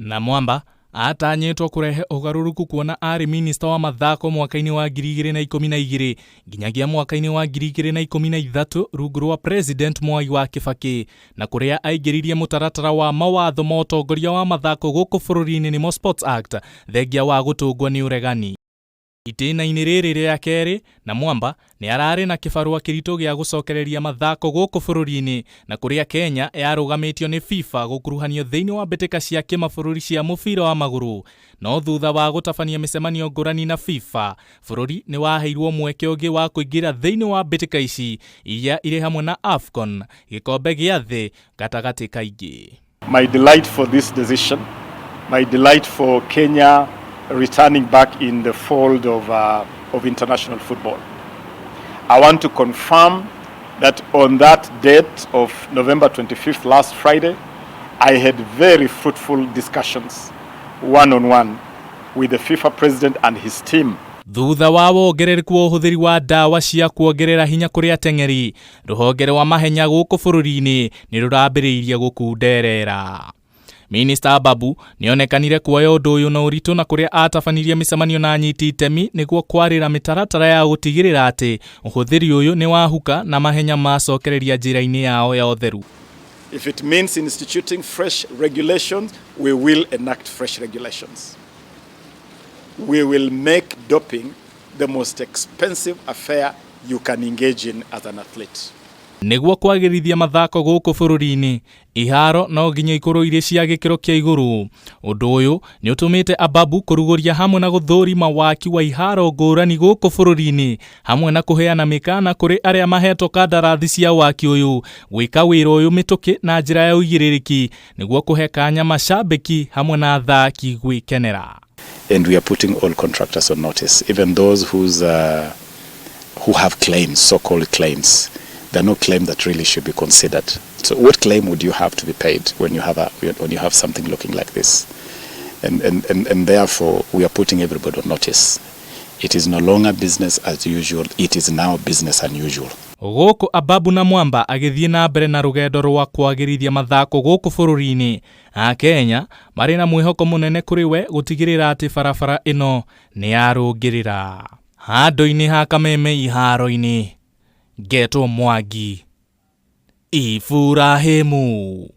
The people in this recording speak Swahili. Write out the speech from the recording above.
Namwamba atanyitwo kurehe ugaruruku kuona ari minister wa Mathako mwaka-ini wa 2012 nginyagia mwaka-ini wa 2013 rungu rwa president Mwai wa Kibaki na kuria aingiririe mutaratara wa mawatho ma utongoria wa Mathako guku bururi-ini nimo Sports Act thengia wa gutungwo ni uregani. Itena-ini riri ria keri Namwamba ni arari na kibarua kiritu gia gucokereria Mathako guku bururi-ini na kuria Kenya yarugamitio ni FIFA gukuruhanio thiini wa mbitika cia kimabũrũri cia mubira wa maguru. No thutha wa gutabania micemanio ngurani na FIFA, bururi ni waheirwo mweke ungi wa kuingira thiini wa mbitika ici iria iri hamwe na AFCON gikombe gia thi gatagati kaingi. My delight for this decision, my delight for Kenya returning back in the fold of international football. I want to confirm that on that date of November 25th, last Friday, I had very fruitful discussions, one-on-one, with the FIFA president and his team. Thutha wa wongerereku wa uhuthiri wa dawa cia kuongerera hinya kuri ateng'eri, ruhonge rwa mahenya guku bururi-ini ni rurambiriirie gukunderera. Minister Ababu nionekanire kuoya undu uyu na uritu na kuria atabanirie micemanio na anyiti itemi niguo kwarira mitaratara ya gutigirira ati uhuthiri uyu ni wahuka na mahenya macokereria njira-ini yao ya utheru. If it means instituting fresh regulations, we will enact fresh regulations. We will make doping the most expensive affair you can engage in as an athlete. Niguo kwagirithia Mathako guku bururi-ini, iharo no nginya ikuru iri cia gikiro kia iguru. Undu uyu ni utumite Ababu kuruguria hamwe na guthurima waki wa iharo ngurani guku bururi-ini hamwe na kuheana mikana kuri aria mahetwo kandarathi cia waki uyu gwika wira uyu mituki na njira ya ugiririki niguo kuhe kanya macambiki hamwe na athaki gwikenera. And we are putting all contractors on notice, even those who have claims, so-called claims. There are no claim that really should be considered. So what claim would you have to be paid when you have something looking like this? And therefore we are putting everybody on notice. It is no longer business as usual, it is now business unusual. Guku Ababu Namwamba agithie na mbere na rugendo rwa kwagirithia Mathako guku bururi-ini. Kenya mari na mwihoko munene kuri we gutigirira ati barabara ino ni yarungirira. Handu-ini ha Kameme iharo-ini Geto Mwangi Ifurahimu.